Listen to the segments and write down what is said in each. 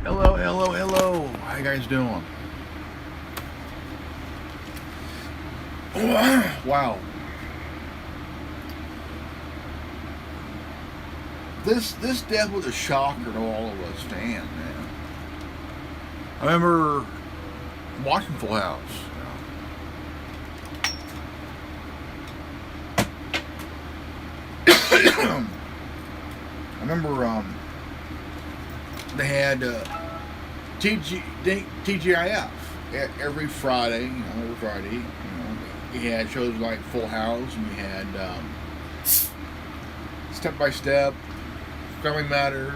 Hello, hello, hello. How you guys doing? Wow. This death was a shocker to all of us, man. I remember watching Full House. I remember they had TGIF every Friday. Every Friday. You had shows like Full House, and you had Step by Step, Family Matters.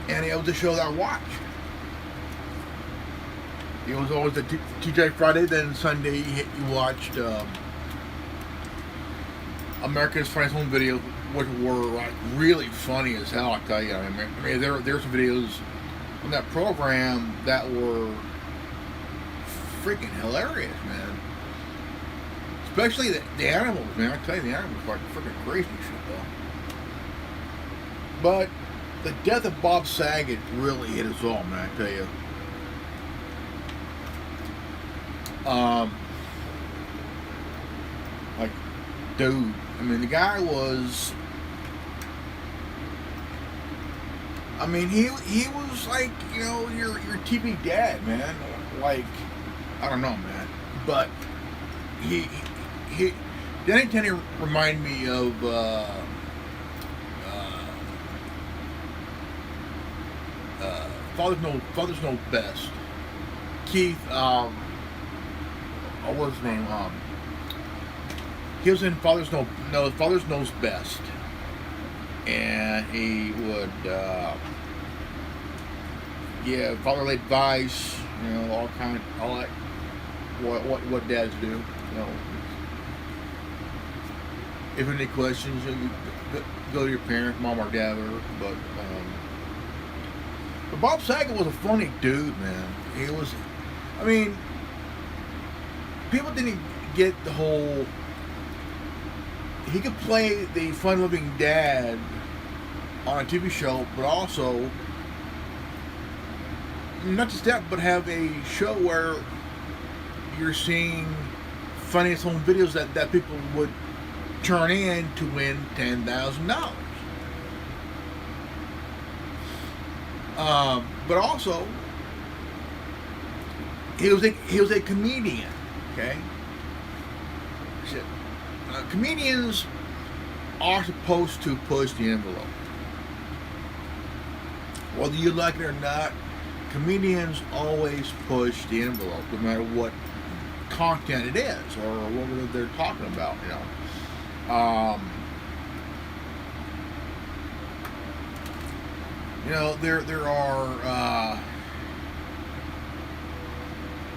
And it was a show that I watched. It was always the TJ Friday, then Sunday you watched America's Funniest Home Videos, which were like really funny as hell. I tell you, I mean there's some videos on that program that were freaking hilarious, man. Especially the animals, man. I tell you, the animals are like freaking crazy shit, though. But the death of Bob Saget really hit us all, man. I tell you. Like, dude. I mean, the guy was. I mean, he was like, your TV dad, man. Like, I don't know, man, but he Danny Tenney remind me of Fathers Know Best. Keith, what was his name? He was in Fathers Knows Best, and he would give fatherly advice, all that, what dads do, If any questions, you go to your parents, mom or dad, but Bob Saget was a funny dude, man. He was, I mean, people didn't get the whole. He could play the fun-loving dad on a TV show, but also not just that, but have a show where you're seeing funniest home videos that people would turn in to win $10,000. But also, he was a comedian. Okay. Shit. Comedians are supposed to push the envelope. Whether you like it or not, comedians always push the envelope, no matter what content it is or what they're talking about. There are.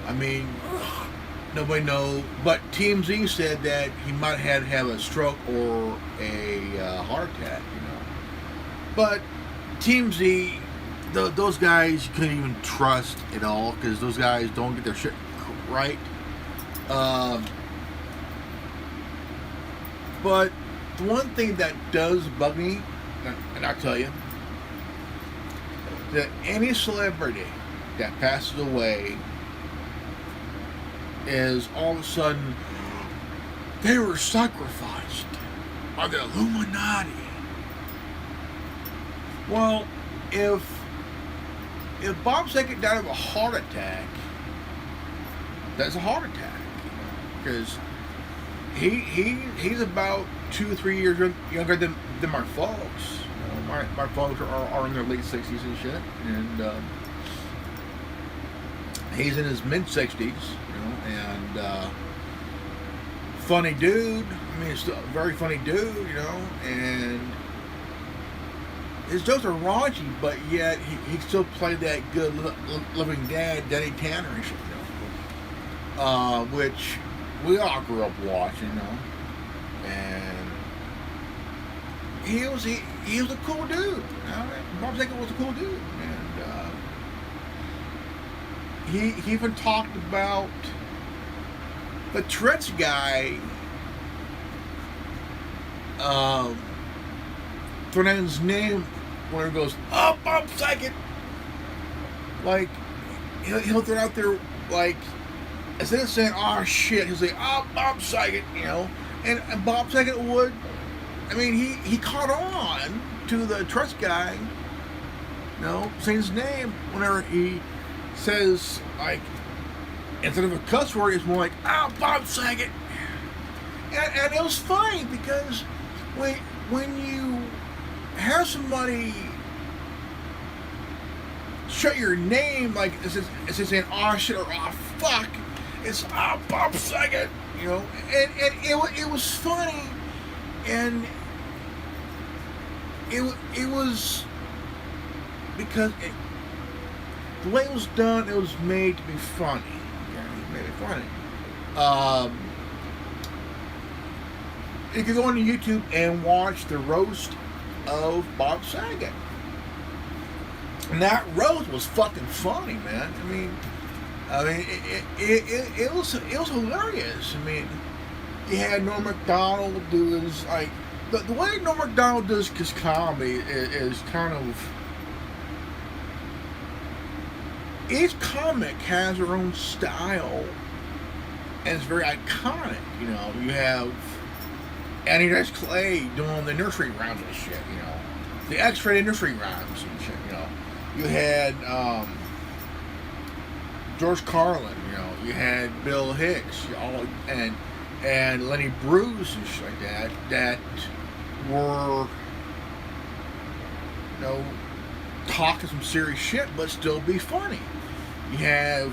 I mean, nobody knows, but TMZ said that he might have a stroke or a heart attack. But TMZ, those guys you couldn't even trust at all because those guys don't get their shit right. But the one thing that does bug me, and I'll tell you, that any celebrity that passes away is all of a sudden they were sacrificed by the Illuminati. Well, if Bob Saget died of a heart attack, that's a heart attack, because he's about 2 or 3 years younger than my folks. My folks are in their late 60s and shit, and he's in his mid 60s, and funny dude. I mean, he's a very funny dude, and his jokes are raunchy, but yet he still played that good living dad, Danny Tanner and shit, which we all grew up watching, and he was a cool dude. Bob Saget was a cool dude, and he even talked about the Tourette's guy thrown out his name when it goes, oh, Bob Saget. Like, he'll throw out there, like, instead of saying, oh, shit, he'll say, oh, Bob Saget, you know. And Bob Saget would, I mean, he caught on to the trust guy, you know, saying his name whenever he says, like, instead of a cuss word, it's more like, oh, Bob Saget. And it was funny because when you have somebody shut your name, like, it's saying, oh, shit, or oh, fuck, it's, oh, Bob Saget, you know, and it was funny, and it was because the way it was done, it was made to be funny. Okay? It made it funny. You can go on YouTube and watch the roast of Bob Saget. And that roast was fucking funny, man. I mean, it was hilarious. I mean, you had Norm Macdonald do his, like, the way Norm Macdonald does his comedy is kind of, each comic has their own style, and it's very iconic. You know, you have Annie Dice Clay doing the nursery rhymes and shit, you know, the X-rated nursery rhymes and shit, you know. You had George Carlin, you know. You had Bill Hicks, you know, and Lenny Bruce and shit like that were, you know, talking some serious shit but still be funny. You have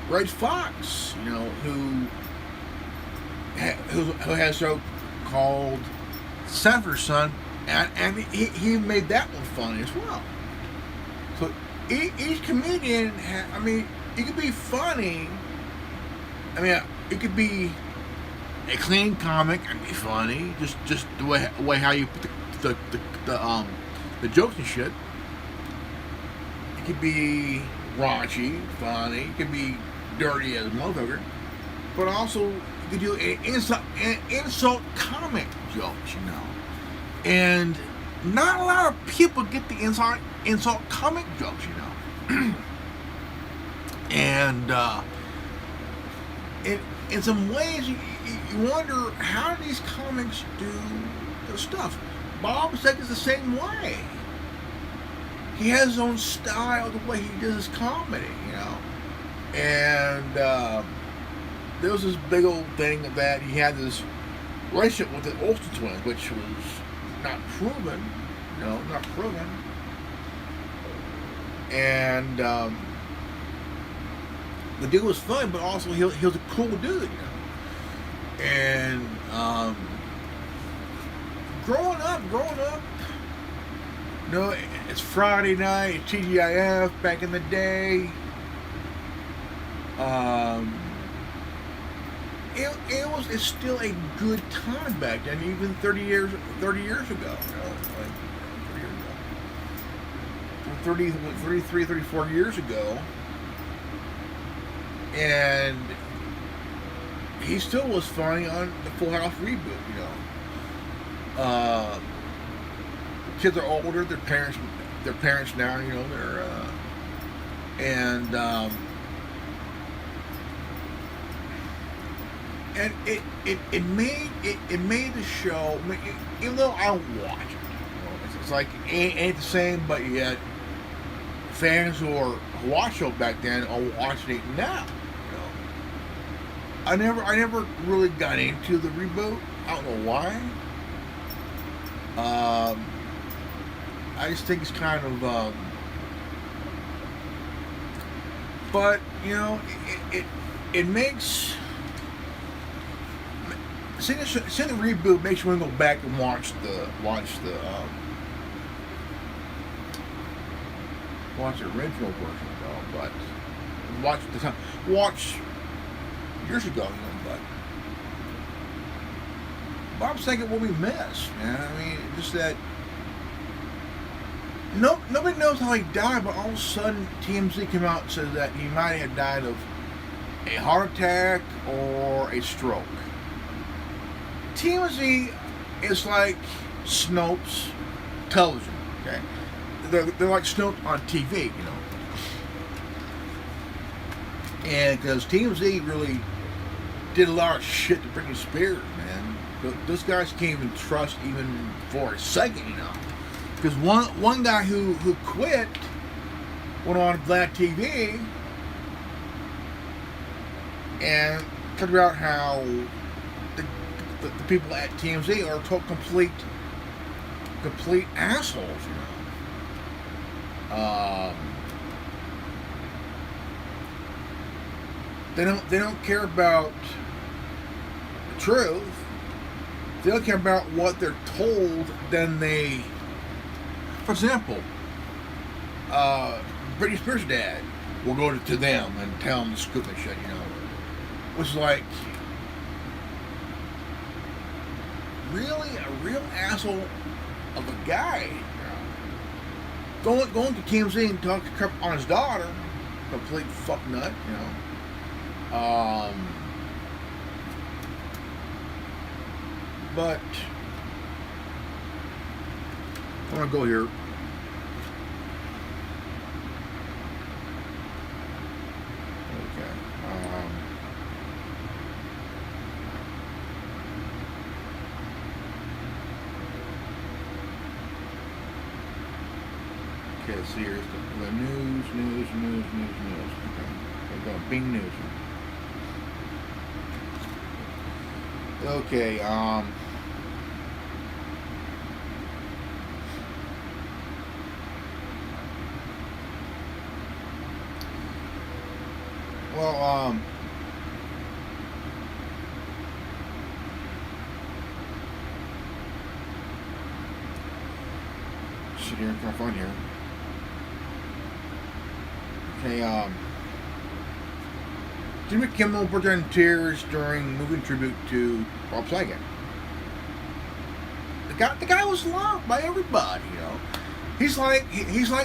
Red Fox, you know, who has so called Sanford's Son, and he made that one funny as well. So each comedian, I mean, it could be funny. I mean, it could be a clean comic and be funny, just the way how you put the jokes and shit. It could be raunchy, funny. It could be dirty as a motherfucker, but also you could do an insult comic jokes, you know. And not a lot of people get the insult comic jokes, you know. And in some ways, you wonder, how do these comics do their stuff? Bob Saget is the same way. He has his own style, the way he does his comedy, you know. And there was this big old thing that he had this relationship with the Olsen twins, which was not proven, you know, not proven. And the dude was fun, but also he was a cool dude, you know. And growing up, you know, it's Friday night, TGIF back in the day. It's still a good time back then, even 30 years ago, you know, like 30 years ago. 33, 34 years ago. And he still was funny on the Full House reboot, you know. Kids are older, their parents now, you know, and it made the show, even though I don't watch it, you know, it's like ain't the same, but yet fans who watched the show back then are watching it now. I never really got into the reboot. I don't know why. I just think it's kind of, but you know, it makes seeing the reboot makes you want to go back and watch the original version, though. But watch years ago, you know, but Bob Saget will be missed, man. I mean, just that nobody knows how he died, but all of a sudden TMZ came out and said that he might have died of a heart attack or a stroke. TMZ is like Snopes television. Okay, they're like Snopes on TV, you know. And because TMZ really did a lot of shit to Britney Spears, man. But those guys can't even trust even for a second, you know. Because one guy who quit went on Vlad TV and talked about how the people at TMZ are total complete assholes, you know. They don't care about the truth. They don't care about what they're told. Then they, for example, Britney Spears' dad will go to them and tell them the scoop and shit, you know. Which is like, really a real asshole of a guy, you know. Going to TMZ and talk crap on his daughter, complete fuck nut, you know. But I want to go here. Okay. Okay, let's see, here's the news. Okay, we're going Bing News. Okay, well, shit here, I'm trying to find here. Okay, Jimmy Kimmel burst in tears during moving tribute to Bob Saget. The guy was loved by everybody, you know. He's like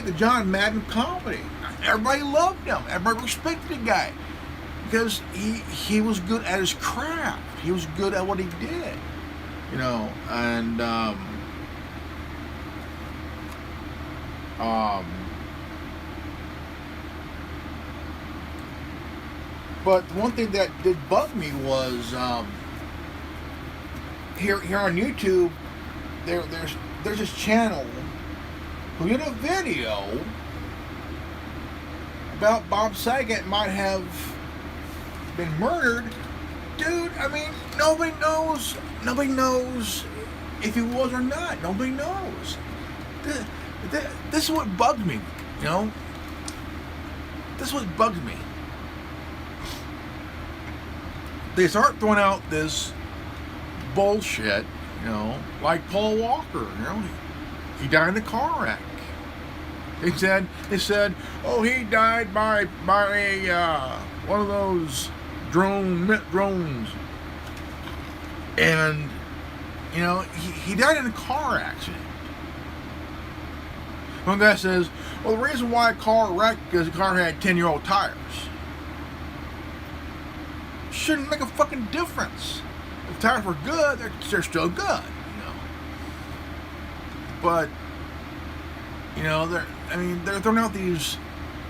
the John Madden comedy. Everybody loved him. Everybody respected the guy because he was good at his craft. He was good at what he did, you know. And but one thing that did bug me was here on YouTube, there's this channel who did a video about Bob Saget might have been murdered. Dude, I mean, nobody knows if he was or not. Nobody knows. This is what bugged me, you know. This is what bugs me. They start throwing out this bullshit, you know, like Paul Walker, you know, he died in a car wreck. They said, oh, he died by a one of those drones, and you know, he died in a car accident. One guy says, well, the reason why a car wrecked is the car had 10-year-old tires. Shouldn't make a fucking difference. If tires were good, they're still good, you know. But you know, they're throwing out these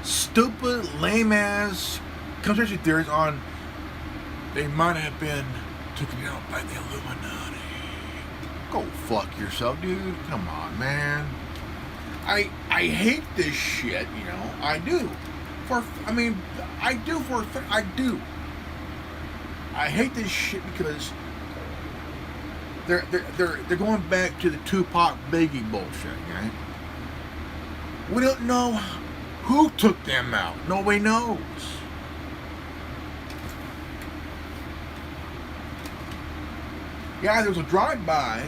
stupid, lame ass conspiracy theories on they might have been taken out by the Illuminati. Go fuck yourself, dude. Come on, man. I hate this shit, you know. I do. I do. I hate this shit because they're going back to the Tupac Biggie bullshit, right? We don't know who took them out. Nobody knows. Yeah, there was a drive-by.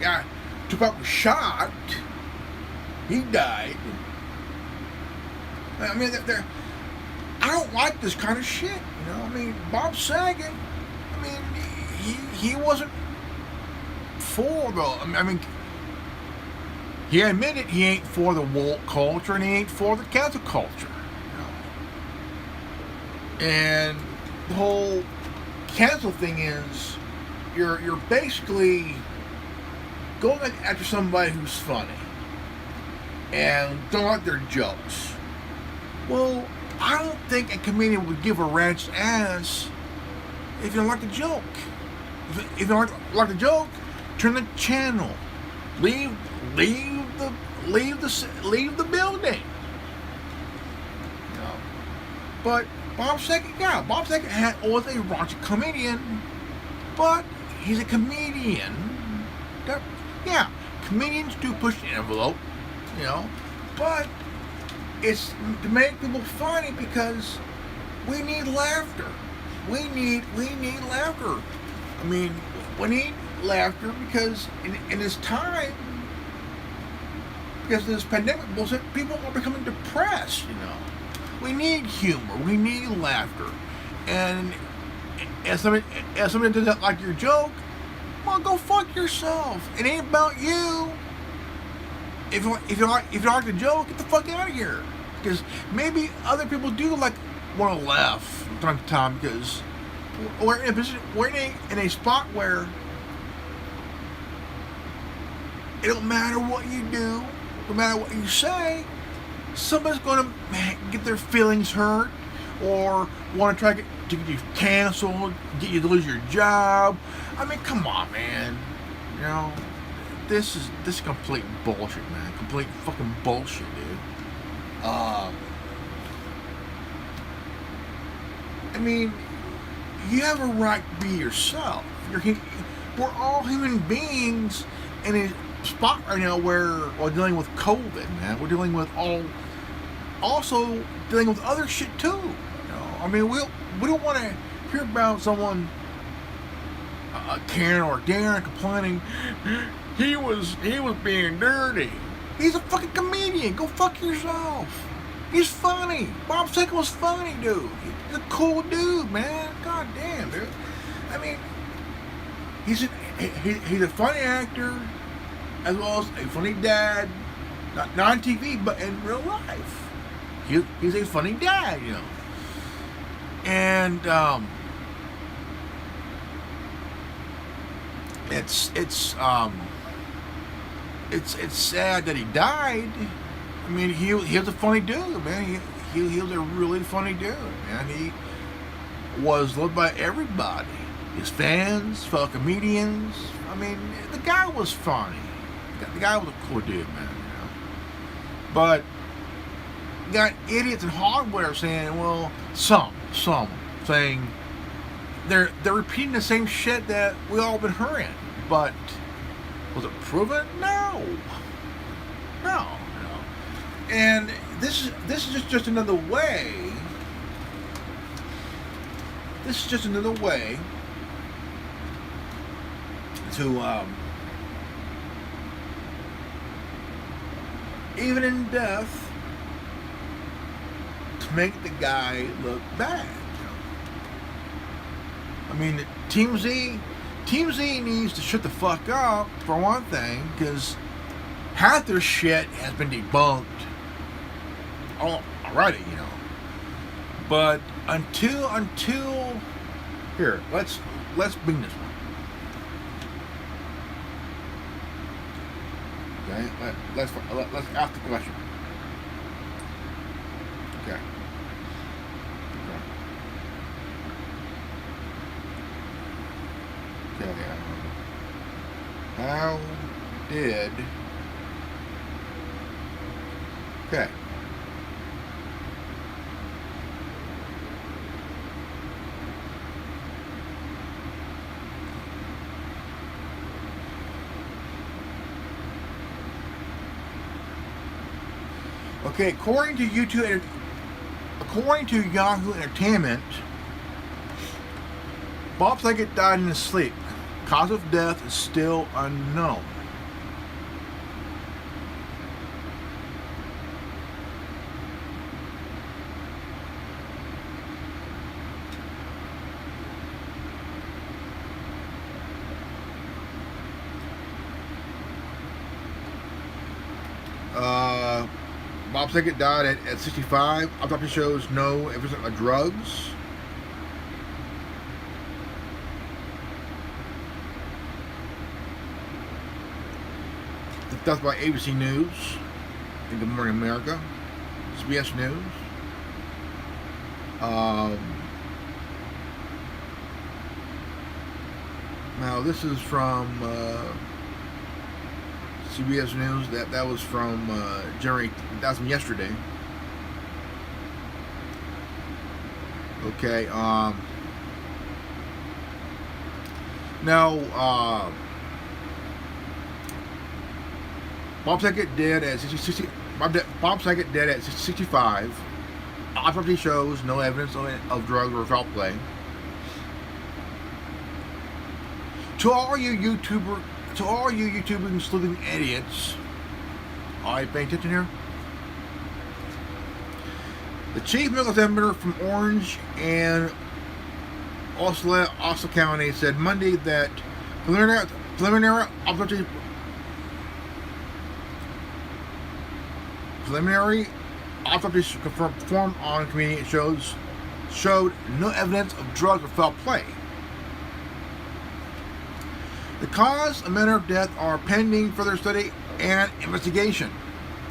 Yeah, Tupac was shot. He died. I mean, I don't like this kind of shit, you know. I mean, Bob Saget, I mean, he wasn't for the, I mean, he admitted he ain't for the woke culture and he ain't for the cancel culture, you know. And the whole cancel thing is, you're basically going after somebody who's funny and don't like their jokes. Well, I don't think a comedian would give a rat's ass if you don't like the joke. If you don't like the joke, turn the channel. Leave the building. You know. But Bob Saget, yeah, Bob Saget was a raunchy comedian, but he's a comedian. Yeah, comedians do push the envelope, you know, but it's to make people funny because we need laughter. We need laughter. I mean, we need laughter because in this time, because of this pandemic bullshit, people are becoming depressed, you know. We need humor. We need laughter. And as somebody doesn't like your joke, well, go fuck yourself. It ain't about you. If you like the joke, get the fuck out of here. Because maybe other people do want to laugh from time to time because we're in a position, in a spot where it don't matter what you do, no matter what you say, somebody's going to get their feelings hurt or want to try to get you canceled, get you to lose your job. I mean, come on, man. You know, this is complete bullshit, man. Complete fucking bullshit, dude. I mean, you have a right to be yourself. We're all human beings in a spot right now where we're dealing with COVID, man. We're dealing with also dealing with other shit too. You know, I mean, we don't want to hear about someone Karen or Darren complaining he was being dirty. He's a fucking comedian. Go fuck yourself. He's funny. Bob Saget was funny, dude. He's a cool dude, man. God damn, dude. I mean, he's a funny actor as well as a funny dad, not on TV, but in real life. He's a funny dad, you know. And it's sad that he died. I mean, he was a funny dude, man. He was a really funny dude, man. He was loved by everybody, his fans, fellow comedians. I mean, the guy was funny. The guy was a cool dude, man. You know? But you got idiots in Hollywood saying, well, some saying they're repeating the same shit that we all been hearing. But was it proven? No. And this is just another way. This is just another way to even in death to make the guy look bad. I mean, Team Z needs to shut the fuck up for one thing, because half their shit has been debunked already, you know. But until here, let's bring this one. Okay, let's ask the question. Okay. How did... Okay. Okay, according to Yahoo Entertainment, Bob Saget died in his sleep. Cause of death is still unknown. Bob Saget died at 65. Autopsy shows no evidence of drugs. stuff by ABC News and Good Morning America, CBS News. Now this is from CBS News. That was from January. That's from yesterday. Okay. Now Bob Saget dead at 60. Bob Saget dead at 65. Autopsy shows no evidence of drug or foul play. To all you YouTubing sleuthing idiots, are you paying attention here? The chief medical examiner from Orange and Osceola County said Monday that preliminary autopsy performed on comedian showed no evidence of drug or foul play. The cause and manner of death are pending further study and investigation,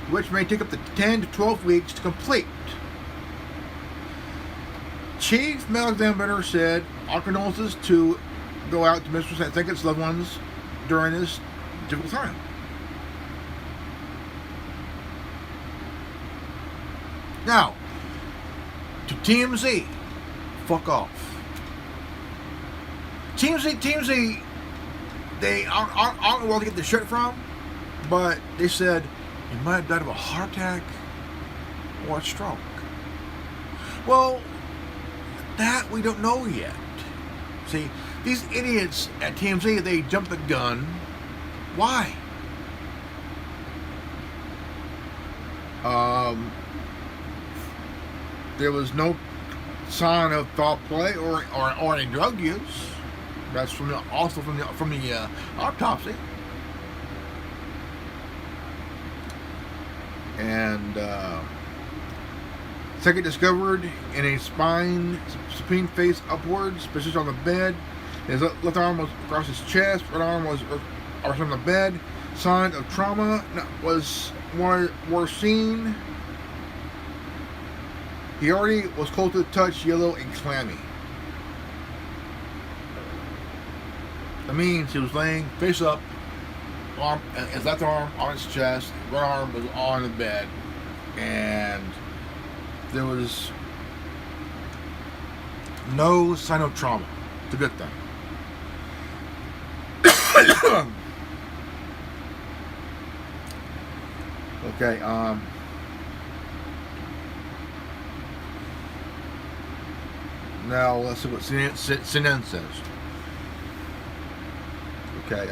which may take up to 10 to 12 weeks to complete. Chief Medical Examiner said our condolences to go out to Mr. Saget's loved ones during this difficult time. Now, to TMZ, fuck off. TMZ, I don't know where to get the shit from, but they said he might have died of a heart attack or a stroke. Well, that we don't know yet. See, these idiots at TMZ, they jumped the gun. Why? There was no sign of foul play or any drug use. That's also from the autopsy. And Saget discovered in a spine, supine face upwards, positioned on the bed. His left arm was across his chest, right arm was on the bed. Signs of trauma were seen. He already was cold to the touch, yellow and clammy. That means he was laying face up, his left arm on his chest, right arm was on the bed, and there was no sign of trauma. It's a good thing. Okay, now let's see what CNN says. Okay,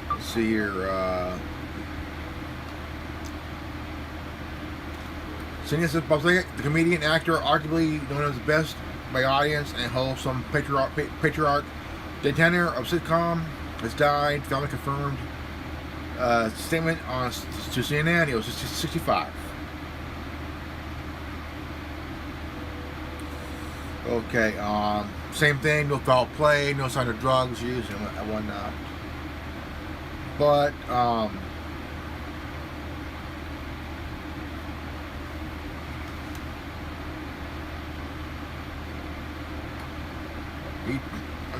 let's see here. CNN says Bob Saget, the comedian actor, arguably known as the best by audience and wholesome patriarch, the tenor of sitcom, has died. Family confirmed. Statement to CNN. He was 65. Okay, same thing, no foul play, no sign of drugs used and whatnot. But, I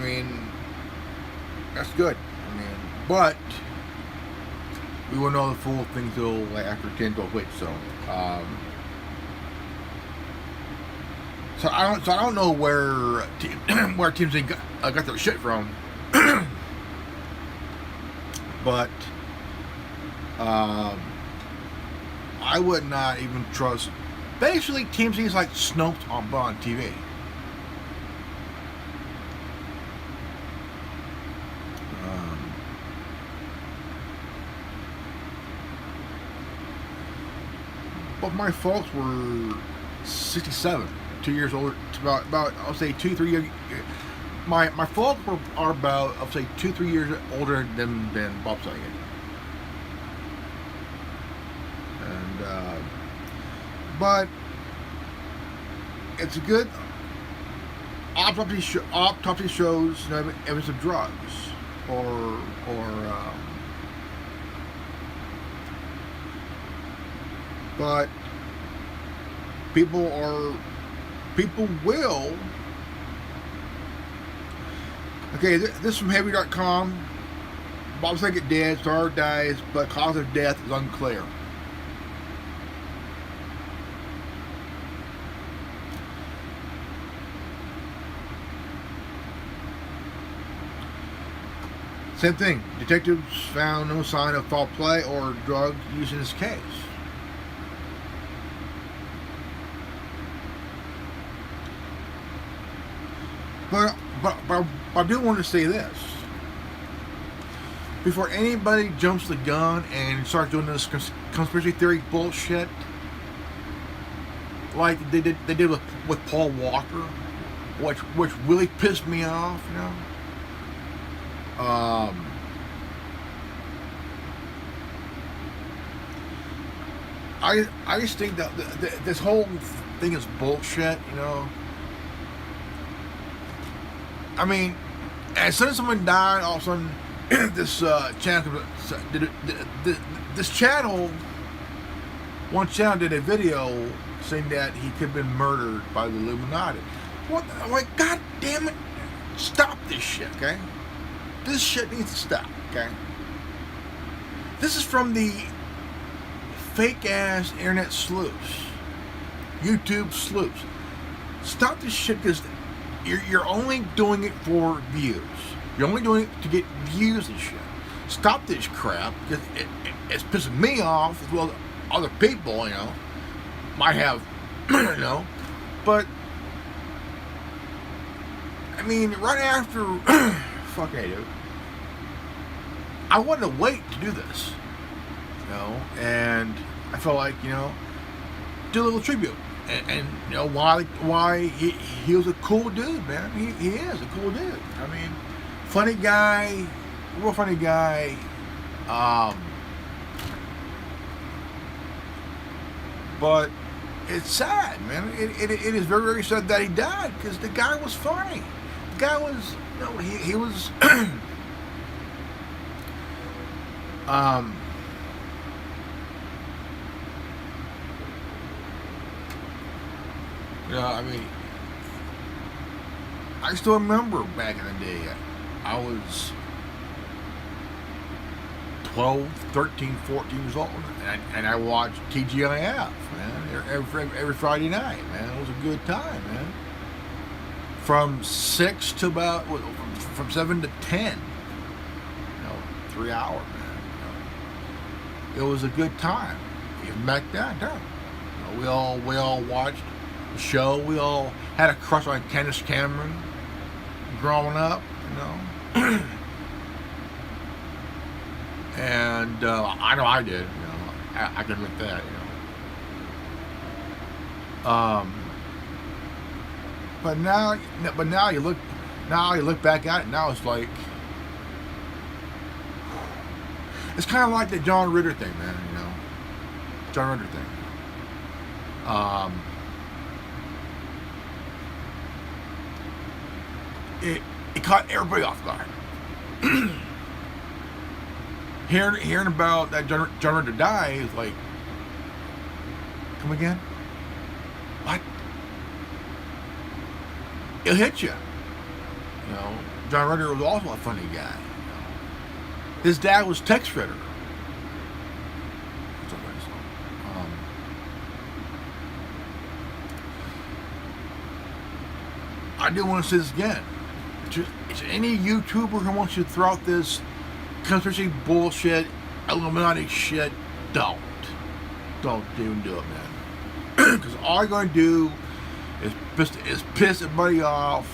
mean, that's good. I mean, but we won't know the full thing till like after 10, 12 weeks. So I don't know where TMZ got their shit from, but I would not even trust. Basically, TMZ is like Snopes on TV. But my folks were 67, 2 years older. About I'll say 2-3 years. My folks are about I'll say 2-3 years older than Bob Saget. And but it's a good autopsy shows no evidence of drugs. or but people will. Okay, this is from Heavy.com. Bob Saget dead, star dies, but cause of death is unclear. Same thing. Detectives found no sign of foul play or drug use in this case. But I do want to say this. Before anybody jumps the gun and starts doing this conspiracy theory bullshit, like they did with Paul Walker, which really pissed me off, you know. I just think that this whole thing is bullshit, you know. I mean, as soon as someone died, all of a sudden, this channel, one channel did a video saying that he could have been murdered by the Illuminati. What? I'm like, God damn it! Stop this shit, okay? This shit needs to stop, okay? This is from the fake-ass internet sleuths, YouTube sleuths. Stop this shit, because you're only doing it for views. You're only doing it to get views and shit. Stop this crap, because it's pissing me off, as well as other people, you know, might have, you know, but, I mean, right after, fuck I do, I wanted to wait to do this, you know, and I felt like, you know, do a little tribute, and you know, why he was a cool dude, man. He is a cool dude. I mean, funny guy, real funny guy. But it's sad, man. It is very, very sad that he died, because the guy was funny. The guy was, you know, he was. You know, I mean, I still remember back in the day, I was 12, 13, 14 years old, and I watched TGIF, man, every Friday night, man. It was a good time, man. From 6 to about, from 7 to 10, you know, 3 hours, man. You know, it was a good time. Even back then, you know, we all watched the show. We all had a crush on Candace Cameron growing up, you know. And I know I did, you know. I can admit that, you know. But now you look back at it. Now it's like, it's kind of like the John Ritter thing, man. You know, John Ritter thing. It caught everybody off guard. Hearing about that John Ritter die is like, come again? What? It'll hit you. You know, John Ritter was also a funny guy. You know. His dad was Tex Ritter. I do want to say this again. It's any YouTuber who wants you to throw out this conspiracy bullshit, Illuminati shit, don't even do it, man. Because all you're going to do is piss everybody off.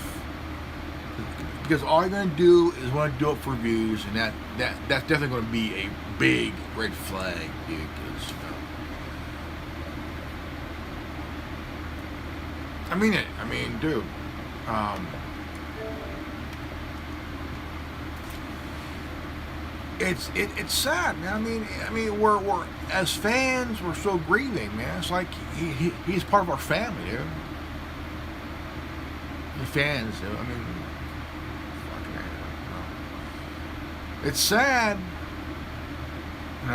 Because all you're going to do is want to do it for views, and that's definitely going to be a big red flag, dude. Because, you know, I mean it. I mean, dude. It's sad, man. I mean, we're as fans, we're still grieving, man. It's like he's part of our family, dude. The fans, dude. I mean, fucking, It's sad, and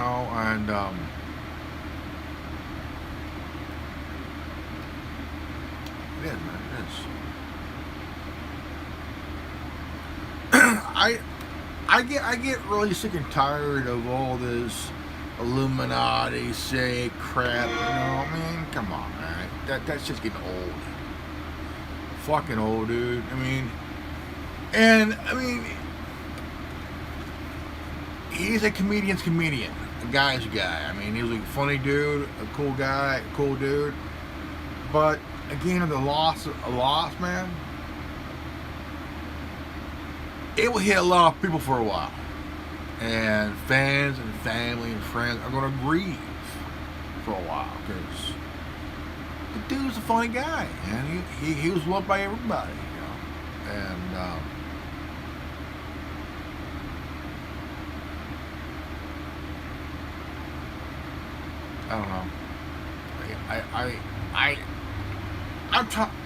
it is, man. It is. I get really sick and tired of all this Illuminati say crap. Man, come on, man. That's just getting old. Fucking old, dude. He's a comedian's comedian. A guy's a guy. He was a funny dude, a cool guy, a cool dude. But again, a loss, man. It will hit a lot of people for a while, and fans and family and friends are going to grieve for a while because the dude's a funny guy, and he was loved by everybody, and I don't know.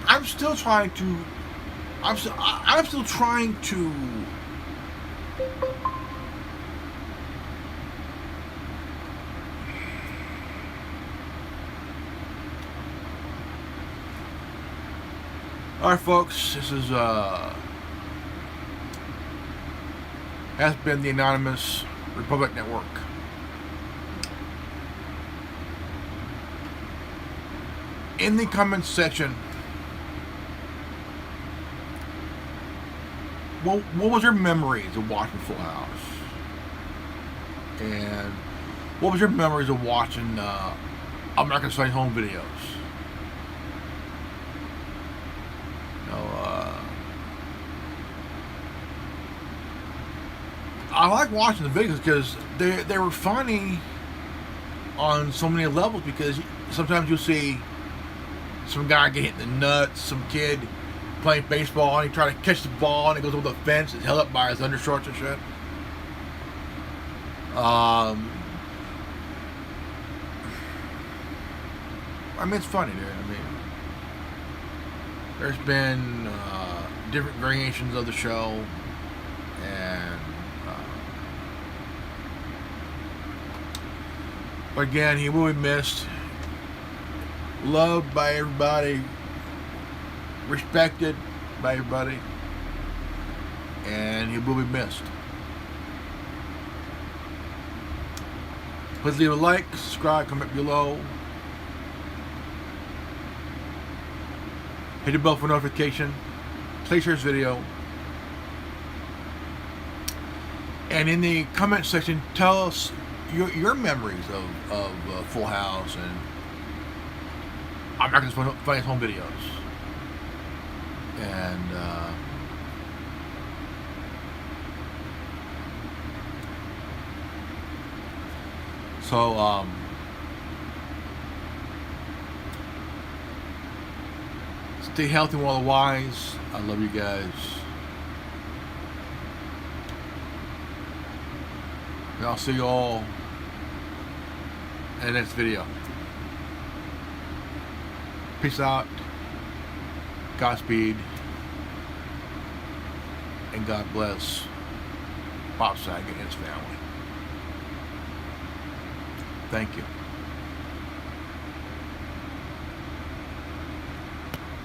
I'm still trying to. I'm still trying to. All right, folks. This is has been the Anonymous Republic Network. In the comments section, what was your memories of watching Full House? And what was your memories of watching America's Funniest Home Videos? I like watching the videos because they were funny on so many levels, because sometimes you'll see some guy get hit in the nuts, some kid playing baseball and he tries to catch the ball and it goes over the fence, it's held up by his undershorts and shit. It's funny, dude. There's been different variations of the show, and but again, he will be missed. Loved by everybody, respected by everybody, and he will be missed. Please leave a like, subscribe, comment below. Hit the bell for notification. Please share this video. And in the comment section, tell us your memories of Full House and America's Funniest Home Videos. And stay healthy and otherwise. I love you guys. And I'll see you all in the next video. Peace out, Godspeed, and God bless Bob Saget and his family. Thank you.